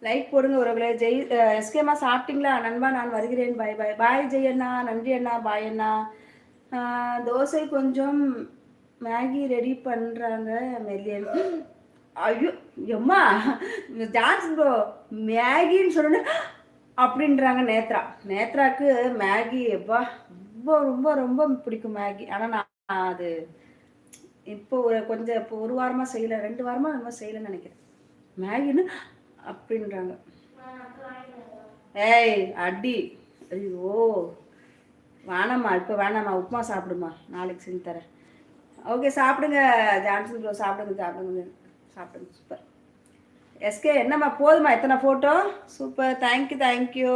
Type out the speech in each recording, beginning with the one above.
Like போடுங்க ஒருவேளை. ஜெய் எஸ்கேமா சாப்பிட்டீங்களா? நண்பா நான் வருகிறேன். பாய் பாய். பாய் ஜெய் அண்ணா. நன்றி அண்ணா. பாய் அண்ணா. தோசை கொஞ்சம் மேகி ரெடி பண்ணுறாங்க மெல்லியன். ஐயோ எம்மா டான்ஸ் ப்ரோ மேகின்னு சொல்லணும் அப்படின்றாங்க நேத்ரா. நேத்ராக்கு மேகி எப்பா ரொம்ப ரொம்ப ரொம்ப பிடிக்கும் மேகி. ஆனால் நான் அது இப்போ கொஞ்சம் இப்போ ஒரு வாரமாக செய்யலை, 2 வாரமாக நம்ம செய்யலைன்னு நினைக்கிறேன். மேகின்னு அப்படின்றாங்க. ஏய் அடி ஐயோ வேணாம்மா, இப்போ வேணாம்மா, உப்புமா சாப்பிடுமா, நாளைக்கு செஞ்சு தரேன். ஓகே சாப்பிடுங்க ஜான்சன் ப்ரோ, சாப்பிடுங்க சாப்பிடுங்க சாப்பிடுங்க. சூப்பர். எஸ்கே என்னம்மா போதுமா எத்தனை ஃபோட்டோ? Super, thank you thank you.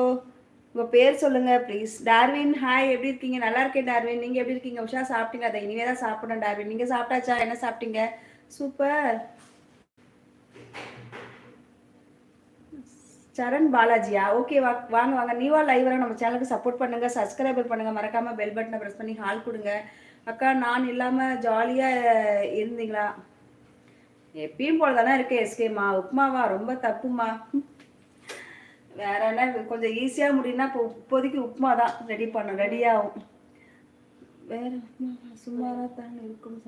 உங்கள் பேர் சொல்லுங்கள் ப்ளீஸ். டார்வின் ஹாய், எப்படி இருக்கீங்க? நல்லா இருக்கேன் டார்வின், நீங்கள் எப்படி இருக்கீங்க? உஷா சாப்பிட்டீங்க? அதை இனிமே தான் சாப்பிடணும் டார்வின். நீங்கள் சாப்பிட்டாச்சா? என்ன சாப்பிட்டீங்க? சூப்பர். சரண் பாலாஜியா? ஓகே வாங்க வாங்க, நீவா லைவ் வர நம்ம சேனலுக்கு சப்போர்ட் பண்ணுங்கள், சப்ஸ்கிரைபர் பண்ணுங்கள், மறக்காமல் பெல் பட்டனை ப்ரெஸ் பண்ணி ஹால் கொடுங்க. அக்கா நான் இல்லாமல் ஜாலியாக இருந்தீங்களா? எப்பயும் போல தானே இருக்கு எஸ்கேமா. உப்புமாவா? ரொம்ப தப்புமா. வேற என்ன கொஞ்சம் ஈஸியாக முடியும்னா இப்போ இப்போதைக்கு உப்புமா தான் ரெடியாகும். வேற சுமாராக தான் இருக்கும்.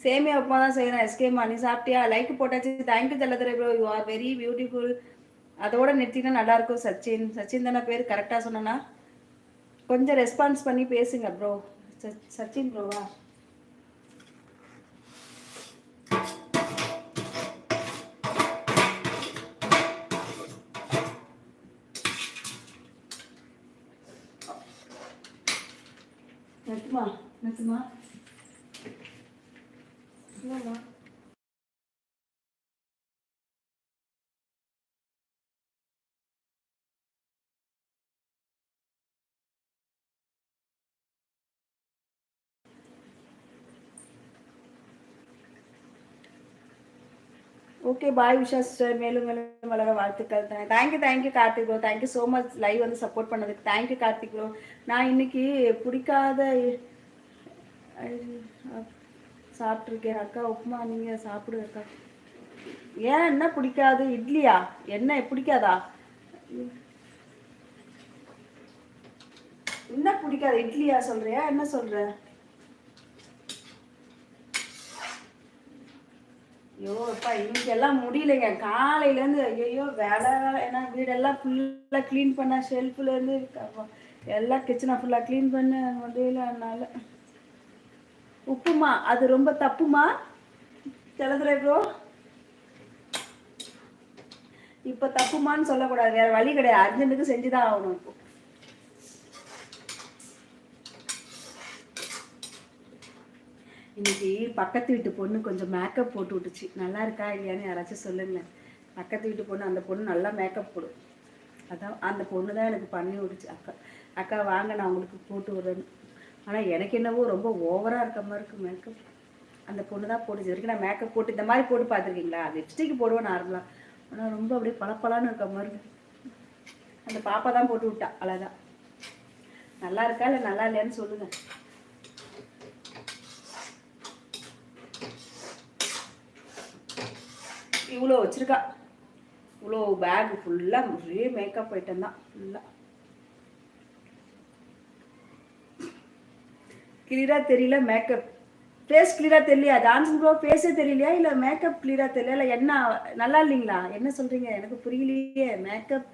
சேமியா உப்புமா தான் செய்கிறேன் எஸ்கேமா. நீ சாப்பிட்டியா? லைக் போட்டாச்சு. Thank you Jalladurai bro, you are very beautiful. அதோட நிறுத்தினா நல்லாயிருக்கும். சச்சின் தானே பேர்? கரெக்டாக சொன்னேன்னா கொஞ்சம் ரெஸ்பான்ஸ் பண்ணி பேசுங்க ப்ரோ. சச்சின் ப்ரோவா? நெத்துமா ஓகே பாய் உஷா சிஸ்டர். மேலும் மேலும் வளர வாழ்த்துக்கள். Thank you Karthik bro. Thank you so much live வந்து சப்போர்ட் பண்ணதுக்கு. Thank you Karthik bro. நான் இன்னைக்கு பிடிக்காத சாப்பிட்ருக்கேன் அக்கா. உப்புமா நீங்கள் சாப்பிடுங்க அக்கா. ஏன் என்ன பிடிக்காது? இட்லியா? என்ன பிடிக்காதா? என்ன பிடிக்காது? இட்லியா சொல்றியா? என்ன சொல்ற? ஐயோ அப்பா இன்னைக்கு எல்லாம் முடியலைங்க. காலையிலேருந்து ஐயோ வேலை ஏன்னா வீடெல்லாம் ஃபுல்லாக க்ளீன் பண்ண, ஷெல்ஃபுலேருந்து எல்லாம் கிச்சனை ஃபுல்லாக க்ளீன் பண்ண முடியல. அதனால உப்புமா அது ரொம்ப தப்புமா செலதுரை ப்ரோ. இப்போ தப்புமான்னு சொல்லக்கூடாது, வேற வழி கிடையாது, அர்ஜென்ட்டுக்கு செஞ்சுதான் ஆகணும். இப்போ இன்னைக்கு பக்கத்து வீட்டு பொண்ணு கொஞ்சம் மேக்கப் போட்டு விட்டுச்சு. நல்லா இருக்கா இல்லையான்னு யாராச்சும் சொல்லுங்க. பக்கத்து வீட்டு பொண்ணு, அந்த பொண்ணு நல்லா மேக்கப் போடும். அதான் அந்த பொண்ணு தான் எனக்கு பண்ணி விடுச்சு. அக்கா வாங்க நான் உங்களுக்கு போட்டு விடுறேன்னு. ஆனால் எனக்கு என்னவோ ரொம்ப ஓவராக இருக்க மாதிரி இருக்குது மேக்கப். அந்த பொண்ணு தான் போட்டுச்சு. வரைக்கும் நான் மேக்கப் போட்டு இந்த மாதிரி போட்டு பார்த்துருக்கீங்களா? லிப்ஸ்டிக் போடுவேன் நார்மலாக, ஆனால் ரொம்ப அப்படியே பளபளன்னு இருக்க மாதிரி இருக்கு. அந்த பாப்பா தான் போட்டு விட்டா. அழகா நல்லா இருக்கா இல்லை நல்லா இல்லையான்னு சொல்லுங்கள். இவ்வளோ வச்சுருக்கா, இவ்வளோ பேக் ஃபுல்லாக ஒரே மேக்கப் ஐட்டம் தான் ஃபுல்லாக. கிளியராக தெரியல மேக்கப். ஃபேஸ் கிளியராக தெரியலையா ஜான்சன் ப்ரோ? ஃபேஸே தெரியலையா இல்லை மேக்கப் கிளியராக தெரியல? இல்லை என்ன நல்லா இல்லைங்களா? என்ன சொல்கிறீங்க எனக்கு புரியலையே. மேக்கப்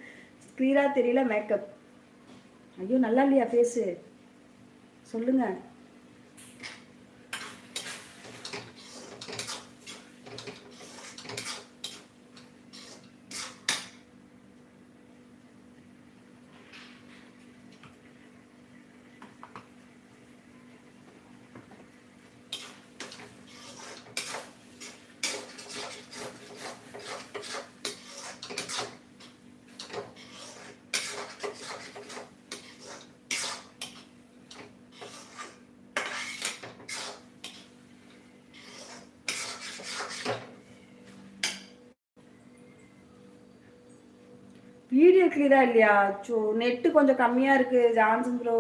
கிளியராக தெரியல மேக்கப். ஐயோ நல்லா இல்லையா ஃபேஸு? சொல்லுங்கள். வீடியோ கிளியரா இல்லையா? நெட்டு கொஞ்சம் கம்மியாக இருக்குது ஜான்சன் ப்ரோ.